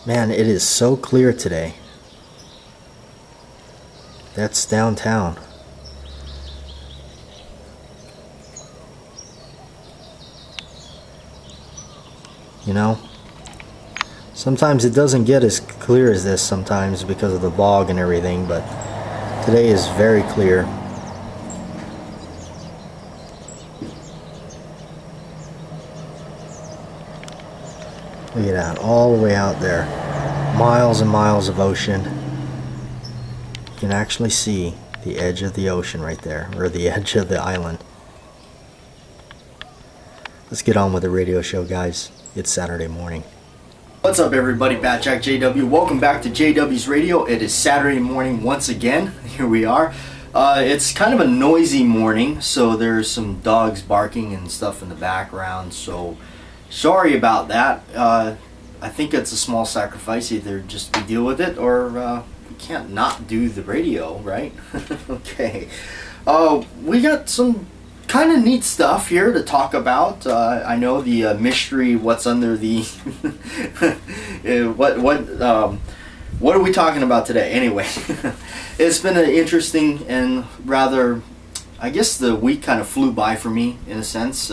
Man, it is so clear today. That's downtown. You know, sometimes it doesn't get as clear as this sometimes because of the fog and everything, but today is very clear. Look at that, all the way out there. Miles and miles of ocean. You can actually see the edge of the ocean right there, or the edge of the island. Let's get on with the radio show, guys. It's Saturday morning. What's up, everybody? BATJAC JW. Welcome back to JW's Radio. It is Saturday morning once again. Here we are. It's kind of a noisy morning, so there's some dogs barking and stuff in the background, so sorry about that. I think it's a small sacrifice. Either just we deal with it, or we can't not do the radio, right? Okay. We got some kind of neat stuff here to talk about. I know the mystery, what's under the what are we talking about today? Anyway, it's been an interesting and rather, I guess the week kind of flew by for me in a sense.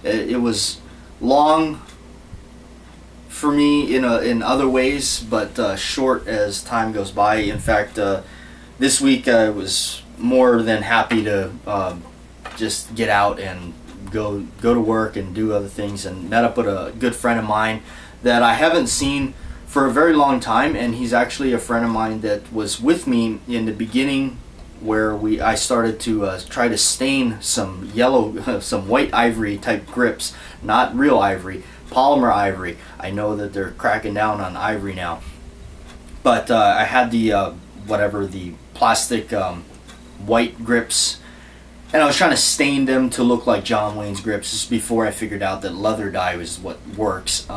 It was long for me in other ways, but short as time goes by. In fact, this week I was more than happy to just get out and go to work and do other things, and met up with a good friend of mine that I haven't seen for a very long time, and he's actually a friend of mine that was with me in the beginning where I started to try to stain some yellow, some white ivory type grips, not real ivory, polymer ivory. I know that they're cracking down on ivory now, but I had the the plastic white grips, and I was trying to stain them to look like John Wayne's grips. This is before I figured out that leather dye was what works.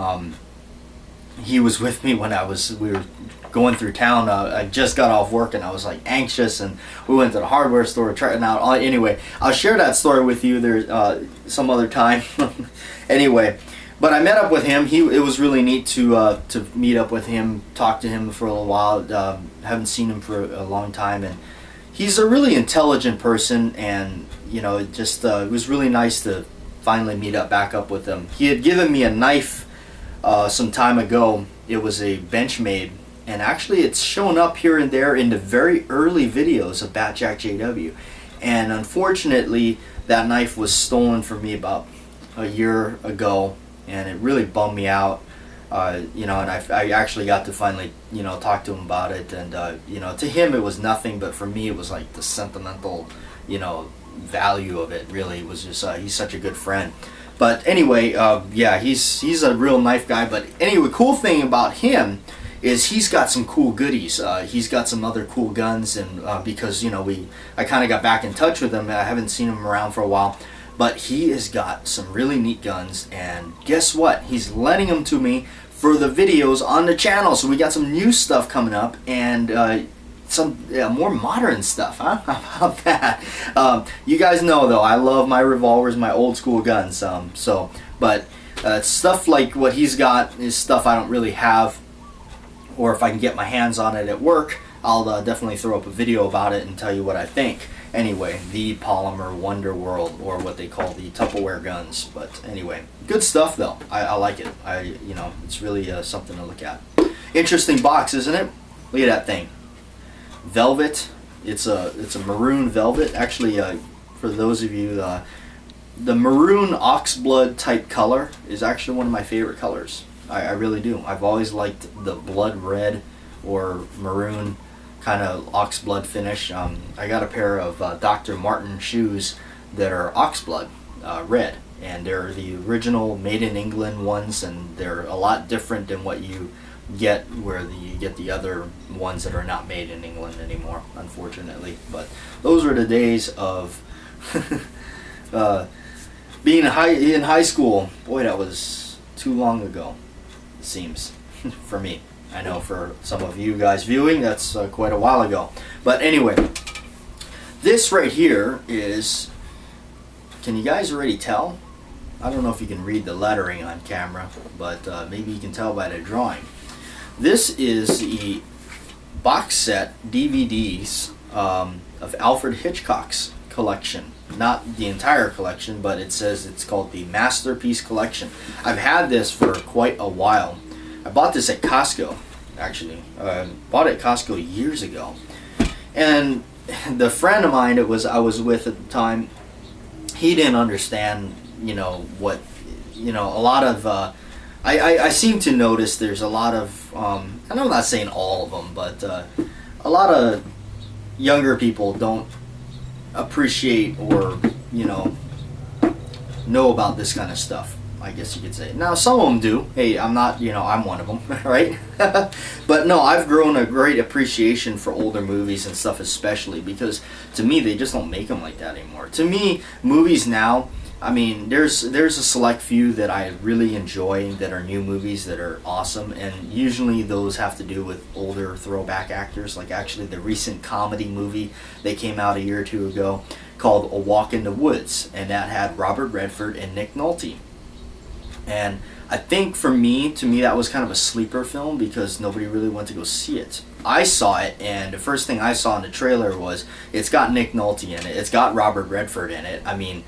He was with me when we were going through town. I just got off work and I was like anxious, and we went to the hardware store trying out. Anyway, I'll share that story with you there some other time. Anyway, but I met up with him. It was really neat to meet up with him, talk to him for a little while. Haven't seen him for a long time, and he's a really intelligent person, and it was really nice to finally meet back up with him. He had given me a knife some time ago. It was a Benchmade, and actually it's shown up here and there in the very early videos of BATJAC JW, and unfortunately that knife was stolen from me about a year ago, and it really bummed me out. And I actually got to finally talk to him about it, and to him it was nothing, but for me it was like the sentimental value of it. Really, it was just he's such a good friend. But anyway, yeah, he's a real knife guy. But anyway, cool thing about him is he's got some cool goodies. He's got some other cool guns, and because I kind of got back in touch with him. I haven't seen him around for a while, but he has got some really neat guns, and guess what? He's lending them to me for the videos on the channel. So we got some new stuff coming up, and some more modern stuff, huh? How about that? You guys know, though, I love my revolvers, my old school guns. But stuff like what he's got is stuff I don't really have, or if I can get my hands on it at work, I'll definitely throw up a video about it and tell you what I think. Anyway, the Polymer Wonder World, or what they call the Tupperware guns. But anyway, good stuff though. I like it. It's really something to look at. Interesting box, isn't it? Look at that thing. Velvet. It's a maroon velvet. Actually, for those of you, the maroon oxblood type color is actually one of my favorite colors. I really do. I've always liked the blood red or maroon kind of oxblood finish. I got a pair of Dr. Martin shoes that are oxblood red, and they're the original made in England ones, and they're a lot different than what you get where you get the other ones that are not made in England anymore, unfortunately. But those were the days of being in high school. Boy, that was too long ago, it seems, for me. I know for some of you guys viewing, that's quite a while ago. But anyway, this right here is, can you guys already tell? I don't know if you can read the lettering on camera, but maybe you can tell by the drawing. This is the box set DVDs of Alfred Hitchcock's collection. Not the entire collection, but it says it's called the Masterpiece Collection. I've had this for quite a while. I bought this at Costco, actually. Bought it at Costco years ago. And the friend of mine I was with at the time, he didn't understand, what, a lot of, I seem to notice there's a lot of, and I'm not saying all of them, but a lot of younger people don't appreciate or, know about this kind of stuff, I guess you could say. Now, some of them do. Hey, I'm not, I'm one of them, right? But no, I've grown a great appreciation for older movies and stuff, especially because to me, they just don't make them like that anymore. To me, movies now, I mean, there's a select few that I really enjoy that are new movies that are awesome, and usually those have to do with older throwback actors, like actually the recent comedy movie that came out a year or two ago called A Walk in the Woods, and that had Robert Redford and Nick Nolte. And I think to me that was kind of a sleeper film because nobody really went to go see it. I saw it, and the first thing I saw in the trailer was it's got Nick Nolte in it, it's got Robert Redford in it. I mean,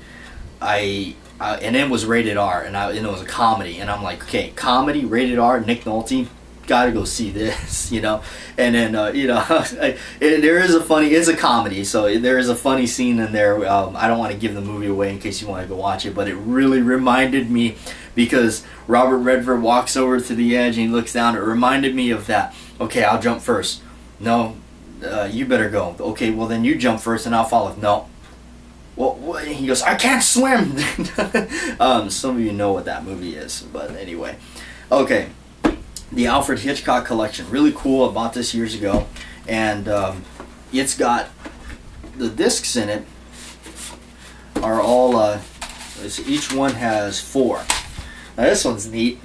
and it was rated R, and it was a comedy, and I'm like, okay, comedy, rated R, Nick Nolte, gotta go see this, And then, there is it's a comedy, so there is a funny scene in there. I don't want to give the movie away in case you want to go watch it, but it really reminded me, because Robert Redford walks over to the edge and he looks down. It reminded me of that. Okay, I'll jump first. No, you better go. Okay, well then you jump first and I'll follow. No. Well, he goes, I can't swim. Some of you know what that movie is, but anyway. Okay, the Alfred Hitchcock collection, really cool. I bought this years ago, and it's got the discs in it are all each one has 4. Now this one's neat.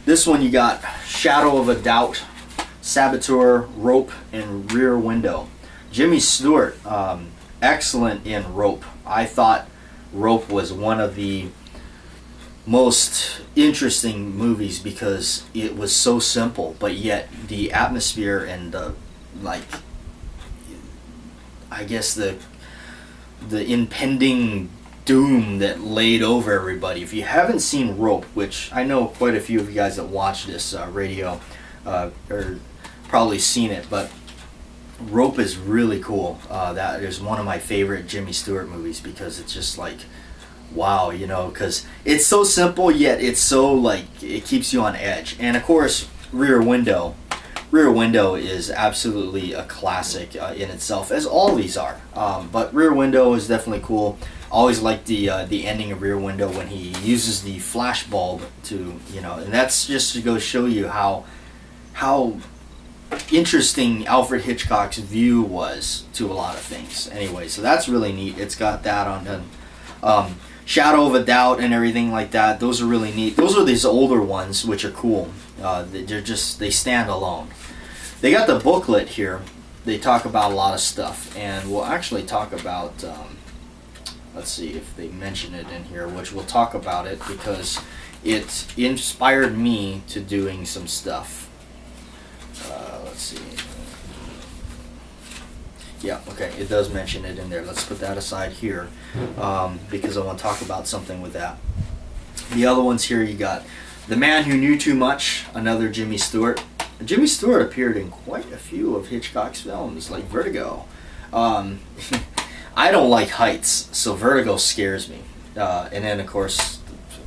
This one you got Shadow of a Doubt, Saboteur, Rope, and Rear Window. Jimmy Stewart, excellent in Rope. I thought Rope was one of the most interesting movies because it was so simple, but yet the atmosphere and the, I guess the impending doom that laid over everybody. If you haven't seen Rope, which I know quite a few of you guys that watch this radio or probably seen it, but Rope is really cool. That is one of my favorite Jimmy Stewart movies because it's just like, wow, because it's so simple yet it's so it keeps you on edge. And of course, Rear Window is absolutely a classic in itself, as all these are. But Rear Window is definitely cool. Always like the ending of Rear Window when he uses the flash bulb to, and that's just to go show you how interesting Alfred Hitchcock's view was to a lot of things. Anyway, so that's really neat. It's got that on Shadow of a Doubt and everything like that. Those are really neat. Those are these older ones, which are cool. They stand alone. They got the booklet here. They talk about a lot of stuff, and we'll actually talk about. Let's see if they mention it in here, which we'll talk about it because it inspired me to doing some stuff. Let's see. Yeah, okay, it does mention it in there. Let's put that aside here because I want to talk about something with that. The other ones here, you got The Man Who Knew Too Much, another Jimmy Stewart. Jimmy Stewart appeared in quite a few of Hitchcock's films, like Vertigo. I don't like heights, so Vertigo scares me. And then, of course,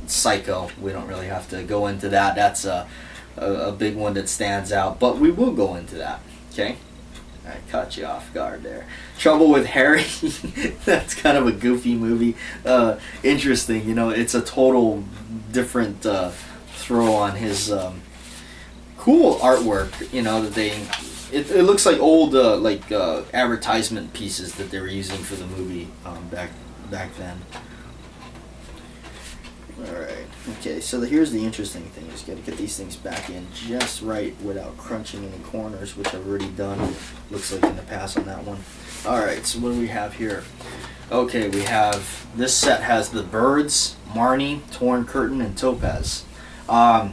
Psycho. We don't really have to go into that. That's a big one that stands out, but we will go into that. Okay, I caught you off guard there. Trouble with Harry. That's kind of a goofy movie. Interesting, it's a total different throw on his cool artwork. That it looks like old advertisement pieces that they were using for the movie back then. Alright, okay, so here's the interesting thing. Is got to get these things back in just right without crunching any corners, which I've already done, looks like in the past on that one. Alright, so what do we have here? Okay, we have, this set has the Birds, Marnie, Torn Curtain, and Topaz. I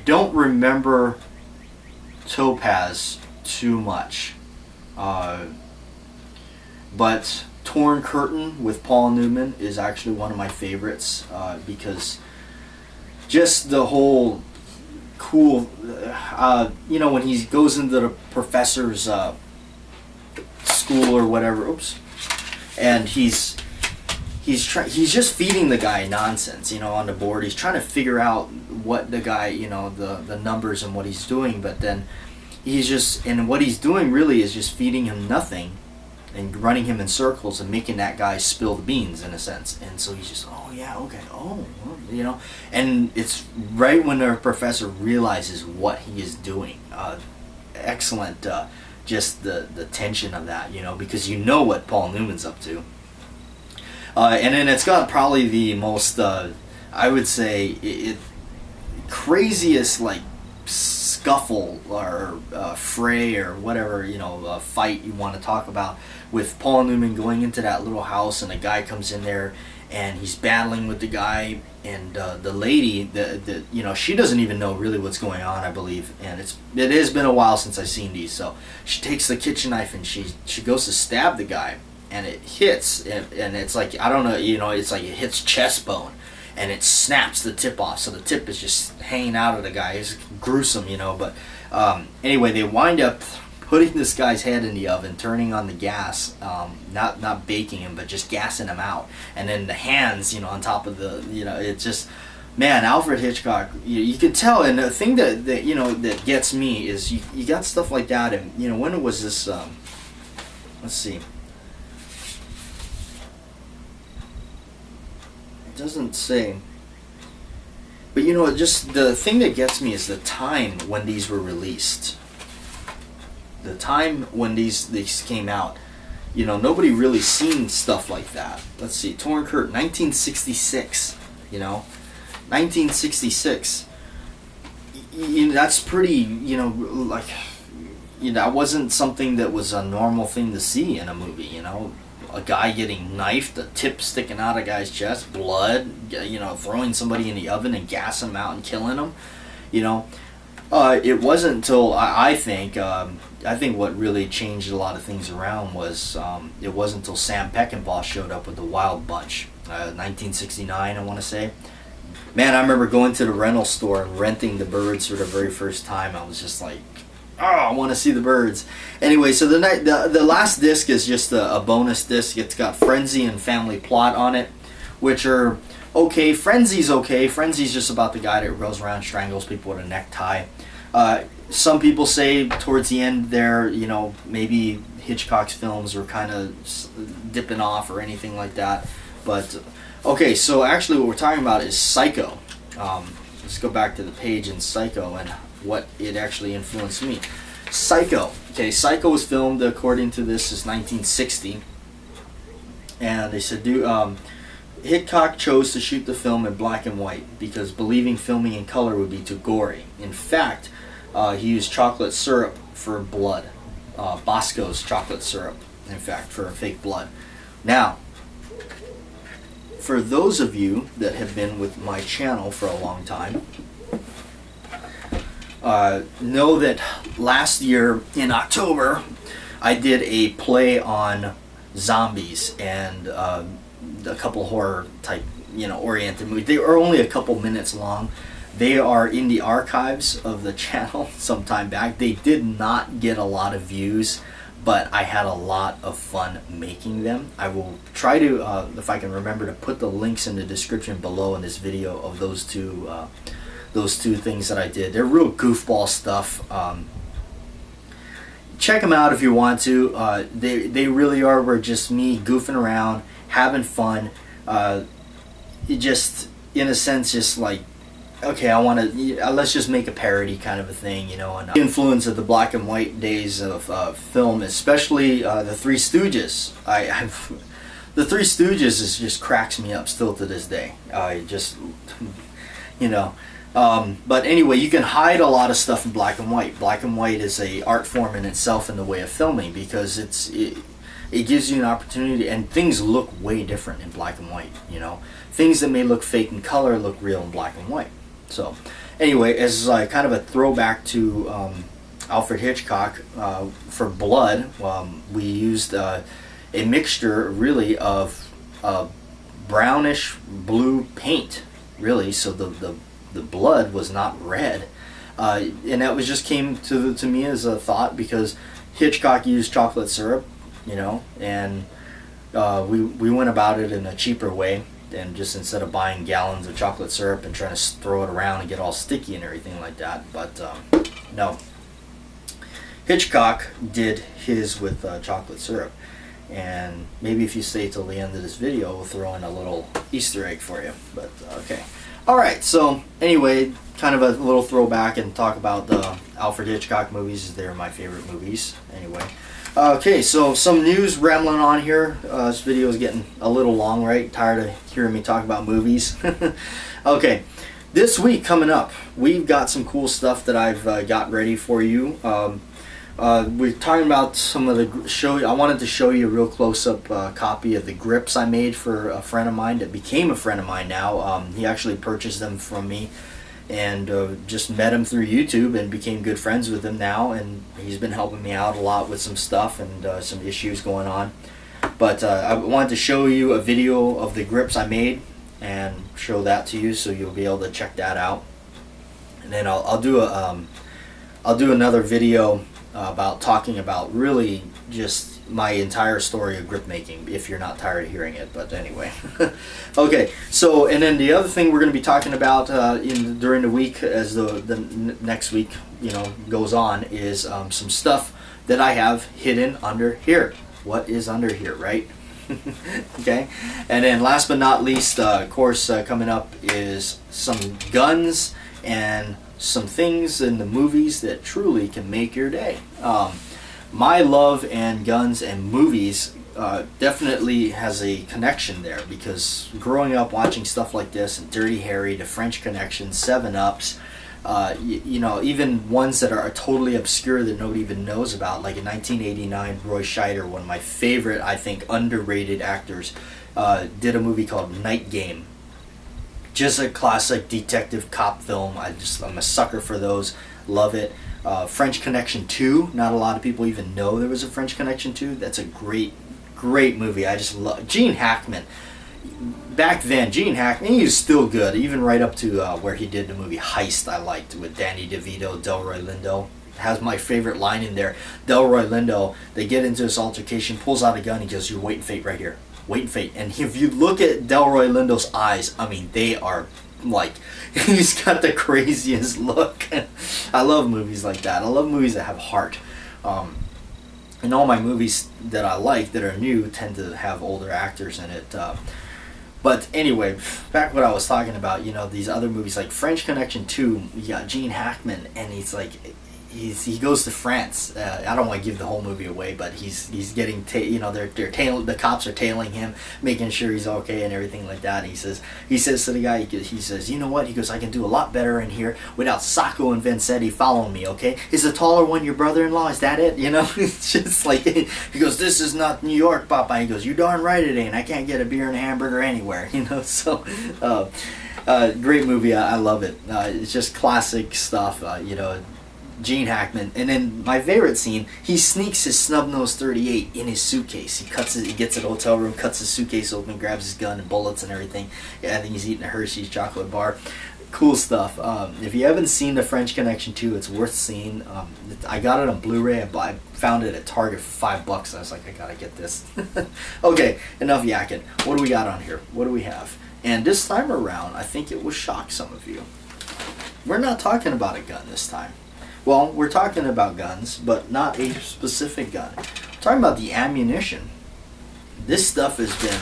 don't remember Topaz too much. But Torn Curtain with Paul Newman is actually one of my favorites, because just the whole cool, you know, when he goes into the professor's school or whatever, oops, and he's just feeding the guy nonsense, you know, on the board. He's trying to figure out what the guy, you know, the numbers and what he's doing, but then and what he's doing really is just feeding him nothing and running him in circles and making that guy spill the beans, in a sense. And so he's just, oh yeah, okay, oh, well, you know, and it's right when the professor realizes what he is doing. Excellent, just the tension of that, you know, because you know what Paul Newman's up to. And then it's got probably the most, I would say, craziest, like, scuffle or fray or whatever, you know, fight you want to talk about, with Paul Newman going into that little house, and a guy comes in there and he's battling with the guy, and the lady, the you know, she doesn't even know really what's going on, I believe, and it has been a while since I've seen these. So she takes the kitchen knife and she goes to stab the guy, and it hits, and it's like, I don't know, you know, it's like it hits chest bone, and it snaps the tip off, so the tip is just hanging out of the guy. It's gruesome, you know, but anyway, they wind up putting this guy's head in the oven, turning on the gas, not baking him, but just gassing him out, and then the hands, you know, on top of the, you know, it's just, man, Alfred Hitchcock, you can tell. And the thing that you know, that gets me is you got stuff like that. And, you know, when it was this, let's see, it doesn't say, but, you know, just the thing that gets me is the time when these were released. The time when these came out, you know, nobody really seen stuff like that. Let's see, Torn Curtain, 1966, you know, 1966. You know, that's pretty, you know, like, you know, that wasn't something that was a normal thing to see in a movie, you know. A guy getting knifed, the tip sticking out of a guy's chest, blood, you know, throwing somebody in the oven and gassing them out and killing them, you know. It wasn't until, I think what really changed a lot of things around was, it wasn't until Sam Peckinpah showed up with the Wild Bunch, 1969, I want to say. Man, I remember going to the rental store and renting The Birds for the very first time. I was just like, oh, I want to see the birds. Anyway, so the last disc is just a bonus disc. It's got Frenzy and Family Plot on it, which are okay. Frenzy's okay. Frenzy's just about the guy that goes around, strangles people with a necktie. Some people say towards the end there, you know, maybe Hitchcock's films were kind of dipping off or anything like that. But, okay, so actually what we're talking about is Psycho. Let's go back to the page in Psycho and what it actually influenced me. Psycho. Okay, Psycho was filmed, according to this, is 1960. And they said, Hitchcock chose to shoot the film in black and white because believing filming in color would be too gory. In fact, he used chocolate syrup for blood. Bosco's chocolate syrup, in fact, for fake blood. Now, for those of you that have been with my channel for a long time, know that last year in October, I did a play on zombies and a couple horror type, you know, oriented movies. They are only a couple minutes long. They are in the archives of the channel some time back. They did not get a lot of views, but I had a lot of fun making them. I will try to, if I can remember, to put the links in the description below in this video of those two things that I did. They're real goofball stuff. Check them out if you want to. They really are. Were just me goofing around, having fun. It just, in a sense, just like, okay, I want to, let's just make a parody kind of a thing, you know. And the influence of the black and white days of film, especially the Three Stooges. The Three Stooges just cracks me up still to this day. I just, you know. But anyway, you can hide a lot of stuff in black and white. Black and white is a art form in itself in the way of filming, because it gives you an opportunity, and things look way different in black and white, you know. Things that may look fake in color look real in black and white. So anyway, as kind of a throwback to Alfred Hitchcock, for blood, we used a mixture really of brownish blue paint, really, so the blood was not red. And that was just came to me as a thought because Hitchcock used chocolate syrup, you know, and we went about it in a cheaper way, and just instead of buying gallons of chocolate syrup and trying to throw it around and get all sticky and everything like that. But no, Hitchcock did his with chocolate syrup. And maybe if you stay till the end of this video, we'll throw in a little Easter egg for you. But okay. Alright, so anyway, kind of a little throwback and talk about the Alfred Hitchcock movies. They're my favorite movies. Anyway. Okay, so some news rambling on here. This video is getting a little long, right? Tired of hearing me talk about movies. Okay, this week coming up, we've got some cool stuff that I've got ready for you. We're talking about some of the I wanted to show you a real close-up copy of the grips I made for a friend of mine that became a friend of mine now. He actually purchased them from me, and just met him through YouTube and became good friends with him now, and he's been helping me out a lot with some stuff and some issues going on. But I wanted to show you a video of the grips I made and show that to you, so you'll be able to check that out. And then I'll do another video about talking about really just my entire story of grip making, if you're not tired of hearing it. But anyway. Okay, so and then the other thing we're going to be talking about during the week, as the next week goes on, is some stuff that I have hidden under here. What is under here, right? Okay, and then last but not least, of course, coming up is some guns and some things in the movies that truly can make your day. My love and guns and movies definitely has a connection there, because growing up watching stuff like this, and Dirty Harry, The French Connection, 7-Ups, even ones that are totally obscure that nobody even knows about, like in 1989, Roy Scheider, one of my favorite, I think, underrated actors, did a movie called Night Game. Just a classic detective cop film. I'm a sucker for those. Love it. French Connection 2. Not a lot of people even know there was a French Connection 2. That's a great movie. I just love Gene Hackman. Back then, Gene Hackman, he was still good, even right up to where he did the movie Heist. I liked, with Danny DeVito, Delroy Lindo. Has my favorite line in there. Delroy Lindo, they get into this altercation, pulls out a gun, he goes, "You're waiting fate right here. Wait, fate." And if you look at Delroy Lindo's eyes, I mean, they are like, he's got the craziest look. I love movies like that. I love movies that have heart. And all my movies that I like that are new tend to have older actors in it. But anyway, back what I was talking about, these other movies like French Connection 2, you got Gene Hackman, and he's like, he goes to France. I don't want to give the whole movie away, but he's getting the cops are tailing him, making sure he's okay and everything like that. And he says to the guy, he says, "You know what?" He goes, "I can do a lot better in here without Sacco and Vanzetti following me. Okay, is the taller one your brother-in-law? Is that it?" It's just like, he goes, "This is not New York, Papa." He goes, "You darn right it ain't. I can't get a beer and a hamburger anywhere." So. Great movie. I love it. It's just classic stuff. Gene Hackman. And then my favorite scene, he sneaks his snub-nosed 38 in his suitcase. He gets at a hotel room, cuts his suitcase open, grabs his gun and bullets and everything. I think he's eating a Hershey's chocolate bar. Cool stuff. If you haven't seen The French Connection 2, it's worth seeing. I got it on Blu-ray. I found it at Target for $5. I was like, I gotta get this. Okay, enough yakking. What do we got on here? What do we have? And this time around, I think it will shock some of you. We're not talking about a gun this time. Well, we're talking about guns, but not a specific gun. We're talking about the ammunition. This stuff has been,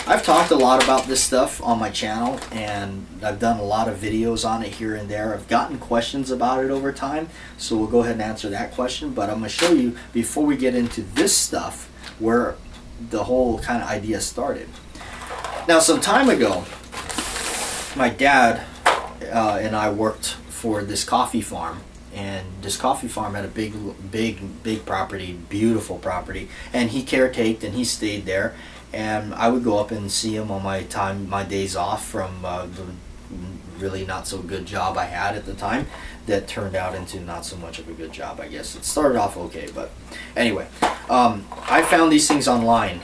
I've talked a lot about this stuff on my channel, and I've done a lot of videos on it here and there. I've gotten questions about it over time, so we'll go ahead and answer that question. But I'm going to show you, before we get into this stuff, where the whole kind of idea started. Now, some time ago, my dad and I worked for this coffee farm. And this coffee farm had a big property, beautiful property, and he caretaked and he stayed there. And I would go up and see him on my days off from really not so good job I had at the time that turned out into not so much of a good job, I guess. It started off okay, but anyway, I found these things online,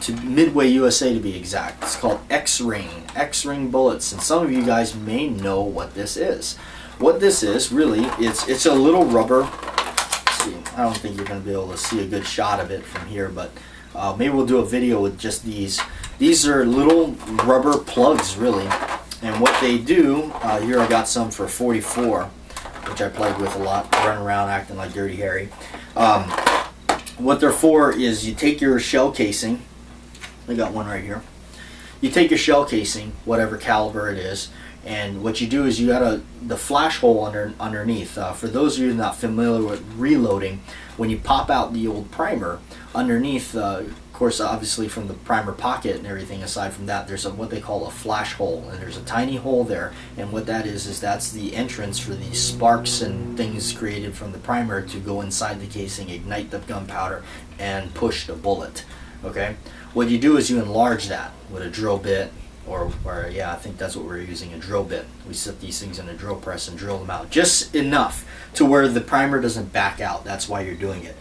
to Midway USA to be exact. It's called X-Ring bullets, and some of you guys may know what this is. What this is, really, it's a little rubber. Let's see, I don't think you're going to be able to see a good shot of it from here, but maybe we'll do a video with just these. These are little rubber plugs, really. And what they do, here I got some for 44, which I played with a lot, running around acting like Dirty Harry. What they're for is you take your shell casing, I got one right here. You take your shell casing, whatever caliber it is, and what you do is you got the flash hole underneath. For those of you not familiar with reloading, when you pop out the old primer, underneath, of course, obviously from the primer pocket and everything, aside from that, there's what they call a flash hole, and there's a tiny hole there, and what that is that's the entrance for the sparks and things created from the primer to go inside the casing, ignite the gunpowder, and push the bullet. Okay, what you do is you enlarge that with a drill bit, or yeah, I think that's what we're using, a drill bit. We set these things in a drill press and drill them out just enough to where the primer doesn't back out. That's why you're doing it.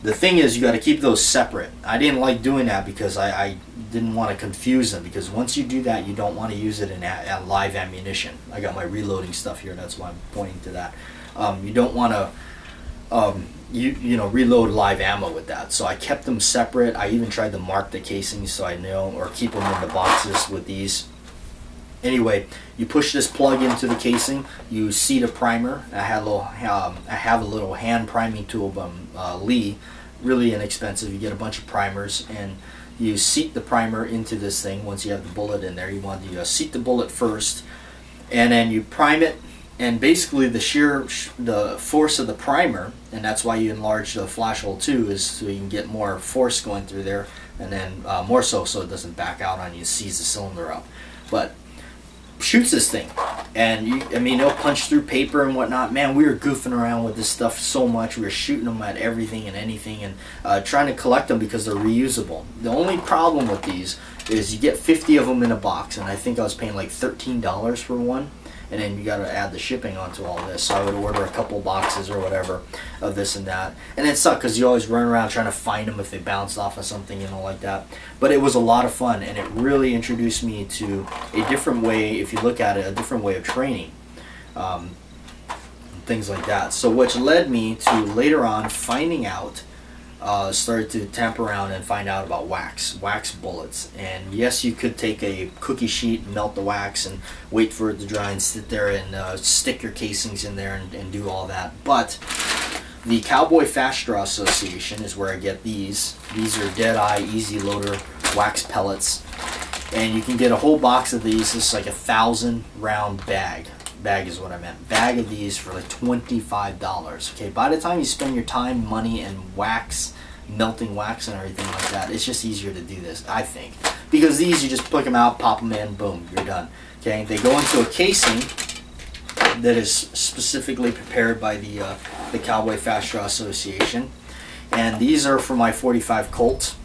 The thing is, you got to keep those separate. I didn't like doing that because I didn't want to confuse them, because once you do that, you don't want to use it in live ammunition. I got my reloading stuff here, that's why I'm pointing to that. You don't want to you know, reload live ammo with that. So I kept them separate. I even tried to mark the casings so I know, or keep them in the boxes with these. Anyway, you push this plug into the casing. You seat a primer. I have a little hand priming tool from Lee, really inexpensive. You get a bunch of primers and you seat the primer into this thing. Once you have the bullet in there, you want to seat the bullet first, and then you prime it. And basically, the force of the primer, and that's why you enlarge the flash hole too, is so you can get more force going through there, and then more so it doesn't back out on you, seize the cylinder up. But shoots this thing, and I mean, it'll punch through paper and whatnot. Man, we were goofing around with this stuff so much. We were shooting them at everything and anything, and trying to collect them because they're reusable. The only problem with these is you get 50 of them in a box, and I think I was paying like $13 for one. And then you got to add the shipping onto all this. So I would order a couple boxes or whatever of this and that. And it sucked because you always run around trying to find them if they bounced off of something, you know, like that. But it was a lot of fun, and it really introduced me to a different way, if you look at it, a different way of training. Things like that. So which led me to later on finding out, started to tamper around and find out about wax bullets. And yes, you could take a cookie sheet, melt the wax, and wait for it to dry and sit there and stick your casings in there and do all that. But the Cowboy Fast Draw Association is where I get these. These are Deadeye Easy Loader wax pellets, and you can get a whole box of these. This is like 1,000 round bag is what I meant. Bag of these for like $25. Okay, by the time you spend your time, money, and wax, melting wax and everything like that, it's just easier to do this, I think, because these you just pick them out, pop them in, boom, you're done. Okay, they go into a casing that is specifically prepared by the Cowboy Fast Draw Association, and these are for my .45 Colt.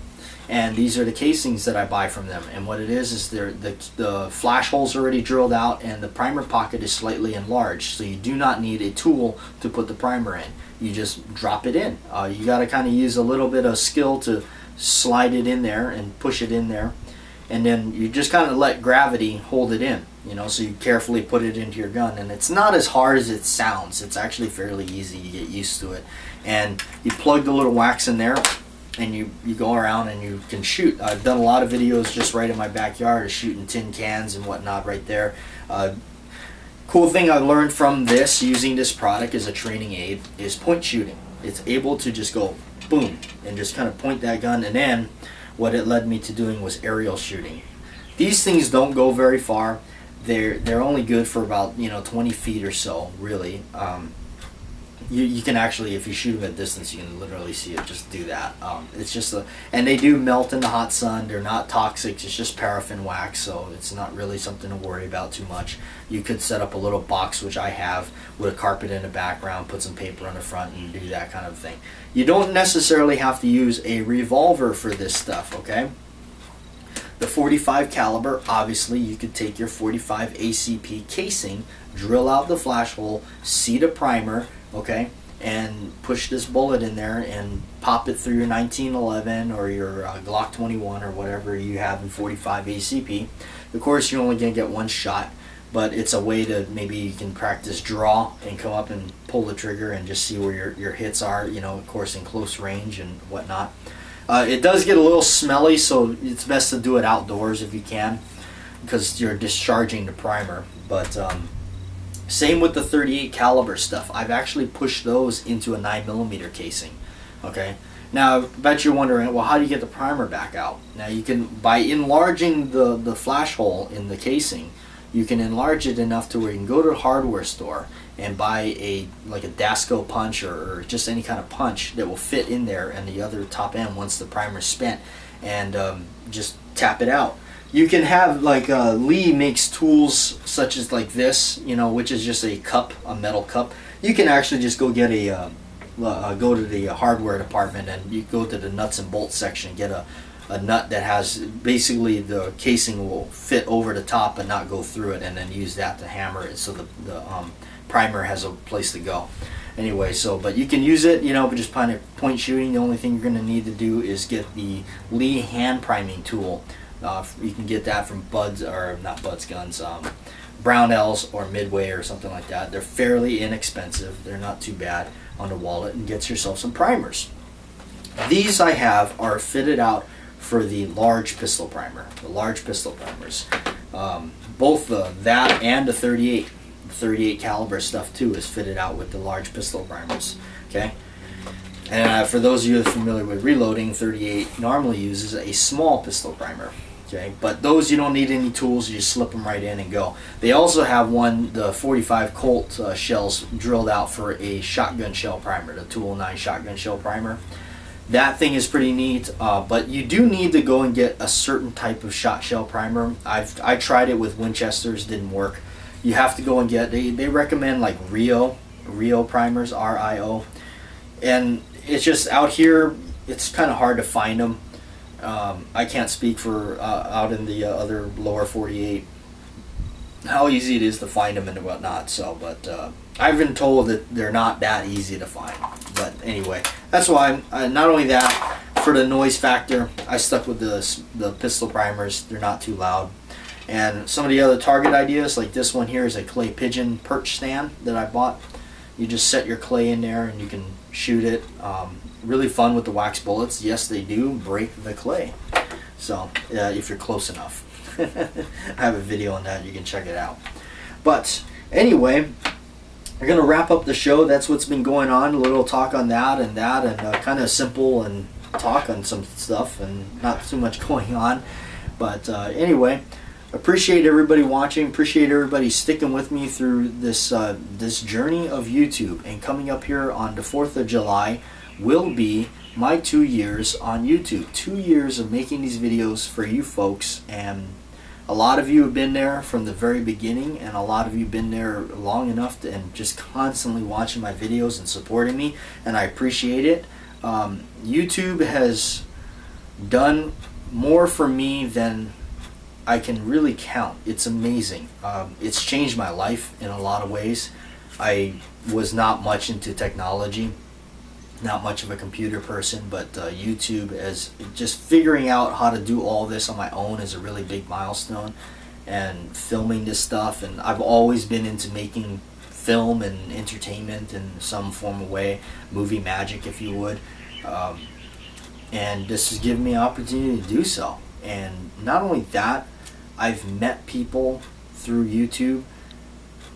And these are the casings that I buy from them. And what it is the flash hole's already drilled out, and the primer pocket is slightly enlarged. So you do not need a tool to put the primer in. You just drop it in. You got to kind of use a little bit of skill to slide it in there and push it in there. And then you just kind of let gravity hold it in. You know, so you carefully put it into your gun. And it's not as hard as it sounds. It's actually fairly easy. You get used to it. And you plug the little wax in there, and you go around and you can shoot. I've done a lot of videos just right in my backyard of shooting tin cans and whatnot right there. Cool thing I learned from this, using this product as a training aid, is point shooting. It's able to just go boom and just kind of point that gun, and then what it led me to doing was aerial shooting. These things don't go very far. They're only good for about 20 feet or so, really. You can actually, if you shoot them at distance, you can literally see it just do that. It's just and they do melt in the hot sun. They're not toxic. It's just paraffin wax, so it's not really something to worry about too much. You could set up a little box, which I have, with a carpet in the background, put some paper on the front, and do that kind of thing. You don't necessarily have to use a revolver for this stuff, okay? The 45 caliber, obviously you could take your 45 ACP casing, drill out the flash hole, seat a primer, okay, and push this bullet in there and pop it through your 1911 or your Glock 21 or whatever you have in 45 ACP. Of course, you're only going to get one shot, but it's a way to, maybe you can practice draw and come up and pull the trigger and just see where your hits are, you know, of course in close range and whatnot. It does get a little smelly, so it's best to do it outdoors if you can, because you're discharging the primer. But same with the 38 caliber stuff. I've actually pushed those into a 9mm casing. Okay. Now, I bet you're wondering, well, how do you get the primer back out? Now, you can, by enlarging the flash hole in the casing, you can enlarge it enough to where you can go to a hardware store and buy like a Dasco punch or just any kind of punch that will fit in there and the other top end once the primer's spent, and just tap it out. You can have, like, Lee makes tools such as like this, you know, which is just a cup, a metal cup. You can actually just go get a go to the hardware department and you go to the nuts and bolts section, get a nut that has, basically the casing will fit over the top and not go through it, and then use that to hammer it so the primer has a place to go. Anyway, so, but you can use it, you know, but just point shooting. The only thing you're going to need to do is get the Lee hand priming tool. You can get that from Bud's, or not Bud's Guns, Brownells or Midway or something like that. They're fairly inexpensive. They're not too bad on the wallet, and get yourself some primers. These I have are fitted out for the large pistol primer, the large pistol primers. Both that and the 38 caliber stuff too is fitted out with the large pistol primers. Okay, and for those of you that are familiar with reloading, 38 normally uses a small pistol primer. Okay, but those you don't need any tools, you just slip them right in and go. They also have one, the 45 Colt shells drilled out for a shotgun shell primer, the 209 shotgun shell primer. That thing is pretty neat, but you do need to go and get a certain type of shot shell primer. I tried it with Winchesters, didn't work. You have to go and get, they recommend like Rio primers, R-I-O, and it's just out here, it's kind of hard to find them. I can't speak for out in the other lower 48 how easy it is to find them and whatnot. So, but I've been told that they're not that easy to find. But anyway, that's why not only that, for the noise factor, I stuck with the pistol primers. They're not too loud. And some of the other target ideas, like this one here, is a clay pigeon perch stand that I bought. You just set your clay in there and you can shoot it. Really fun with the wax bullets. Yes, they do break the clay. So if you're close enough. I have a video on that, you can check it out. But anyway, we're going to wrap up the show. That's what's been going on. A little talk on that, and kind of simple and talk on some stuff and not too much going on. But anyway, appreciate everybody watching. Appreciate everybody sticking with me through this this journey of YouTube. And coming up here on the 4th of July will be my 2 years on YouTube. 2 years of making these videos for you folks, and a lot of you have been there from the very beginning, and a lot of you have been there long enough to, and just constantly watching my videos and supporting me, and I appreciate it. YouTube has done more for me than I can really count. It's amazing. It's changed my life in a lot of ways. I was not much into technology, not much of a computer person, but YouTube, as just figuring out how to do all this on my own, is a really big milestone. And filming this stuff, and I've always been into making film and entertainment in some form of way, movie magic if you would, and this has given me an opportunity to do so. And not only that, I've met people through YouTube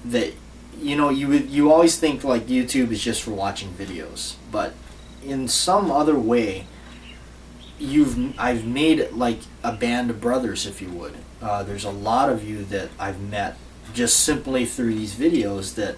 that, you know, you always think like YouTube is just for watching videos, but in some other way, I've made like a band of brothers, if you would. There's a lot of you that I've met just simply through these videos that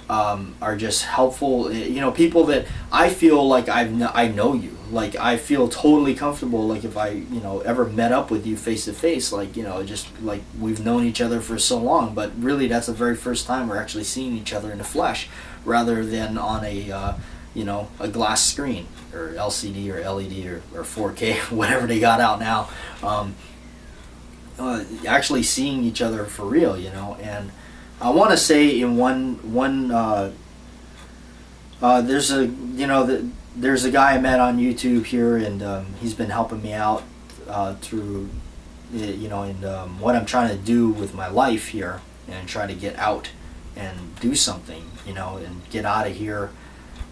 are just helpful. You know, people that I feel like I know you. Like, I feel totally comfortable, like if I, you know, ever met up with you face to face, like, you know, just like we've known each other for so long, but really that's the very first time we're actually seeing each other in the flesh, rather than on a you know, a glass screen or LCD or LED or 4K, whatever they got out now. actually seeing each other for real, you know. And I want to say in one there's a there's a guy I met on YouTube here, and he's been helping me out through in what I'm trying to do with my life here, and try to get out and do something, and get out of here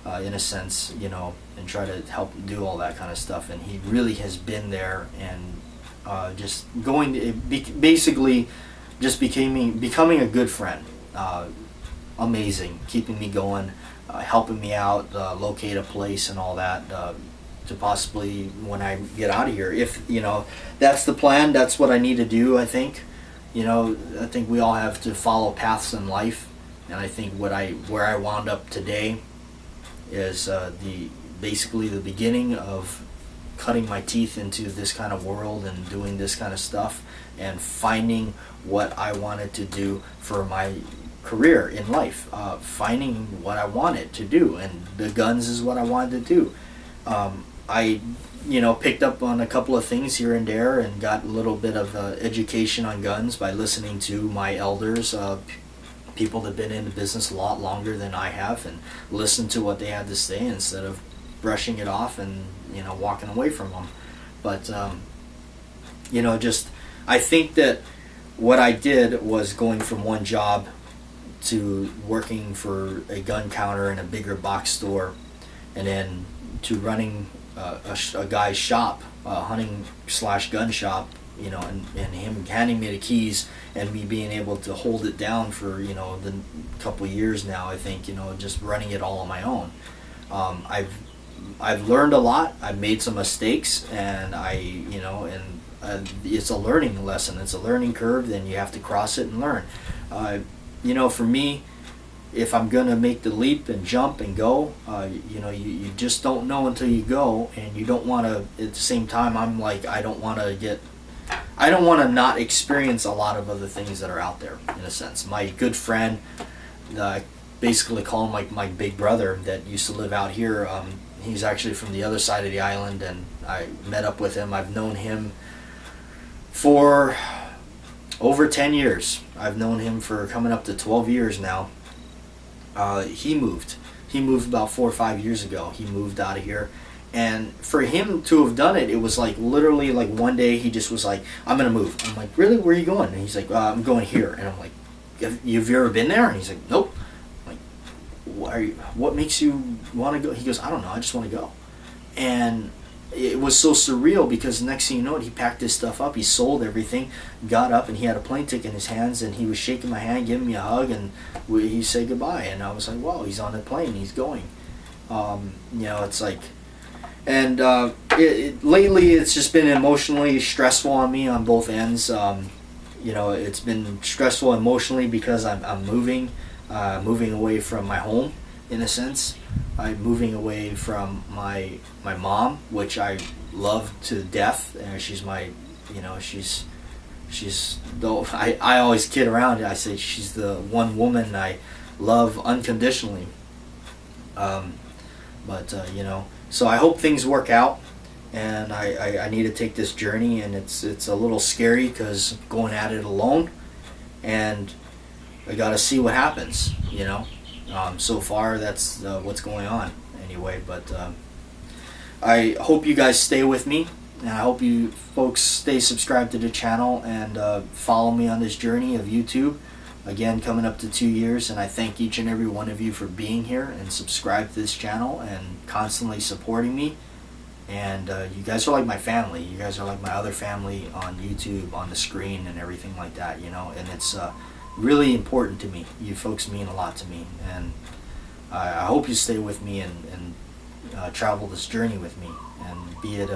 in a sense, and try to help do all that kind of stuff. And he really has been there, and just going to basically just becoming a good friend. Amazing, keeping me going, helping me out, locate a place and all that, to possibly, when I get out of here, if that's the plan, that's what I need to do. I think I think we all have to follow paths in life, and I think where I wound up today is basically the beginning of cutting my teeth into this kind of world and doing this kind of stuff, and finding what I wanted to do for my career in life, finding what I wanted to do, and the guns is what I wanted to do. I picked up on a couple of things here and there, and got a little bit of education on guns by listening to my elders, people that have been in the business a lot longer than I have, and listen to what they had to say instead of brushing it off and walking away from them. But just I think that what I did was going from one job to working for a gun counter in a bigger box store, and then to running a guy's shop, hunting/gun shop, and him handing me the keys, and me being able to hold it down for the couple of years now. I think just running it all on my own. I've learned a lot. I've made some mistakes, and it's a learning lesson. It's a learning curve. Then you have to cross it and learn. For me, if I'm gonna make the leap and jump and go, you just don't know until you go, and you don't want to. At the same time, I'm like, I don't want to not experience a lot of other things that are out there. In a sense, my good friend, I basically call him like my big brother that used to live out here. He's actually from the other side of the island, and I met up with him. I've known him for over 10 years. I've known him for coming up to 12 years now. He moved about 4 or 5 years ago. He moved out of here, and for him to have done it, it was like literally like one day he just was like, I'm gonna move. I'm like, really? Where are you going? And he's like, I'm going here. And I'm like, have you ever been there? And he's like, nope. I'm like, what makes you want to go? He goes, I don't know, I just want to go. And it was so surreal, because next thing you know, he packed his stuff up, he sold everything, got up, and he had a plane ticket in his hands, and he was shaking my hand, giving me a hug, and he said goodbye. And I was like, wow, he's on the plane, he's going. It's like, and lately it's just been emotionally stressful on me on both ends. It's been stressful emotionally because I'm moving away from my home, in a sense. I'm moving away from my mom, which I love to death. She's my, she's though I always kid around. I say she's the one woman I love unconditionally. So I hope things work out, and I need to take this journey, and it's a little scary because going at it alone, and I got to see what happens. So far that's what's going on anyway, but I hope you guys stay with me, and I hope you folks stay subscribed to the channel, and follow me on this journey of YouTube. Again, coming up to 2 years, and I thank each and every one of you for being here and subscribe to this channel and constantly supporting me. And you guys are like my family. You guys are like my other family on YouTube, on the screen, and everything like that, and it's really important to me. You folks mean a lot to me, and I hope you stay with me and travel this journey with me. And be it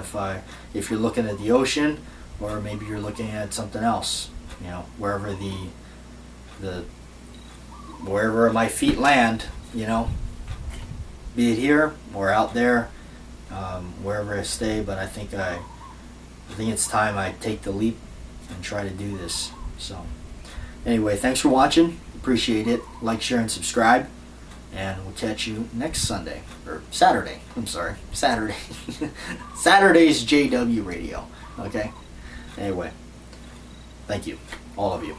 if you're looking at the ocean, or maybe you're looking at something else, wherever wherever my feet land, be it here or out there, wherever I stay. But I think it's time I take the leap and try to do this. So anyway, thanks for watching. Appreciate it. Like, share, and subscribe. And we'll catch you next Sunday. Or Saturday. I'm sorry. Saturday. Saturday's JW Radio. Okay? Anyway. Thank you, all of you.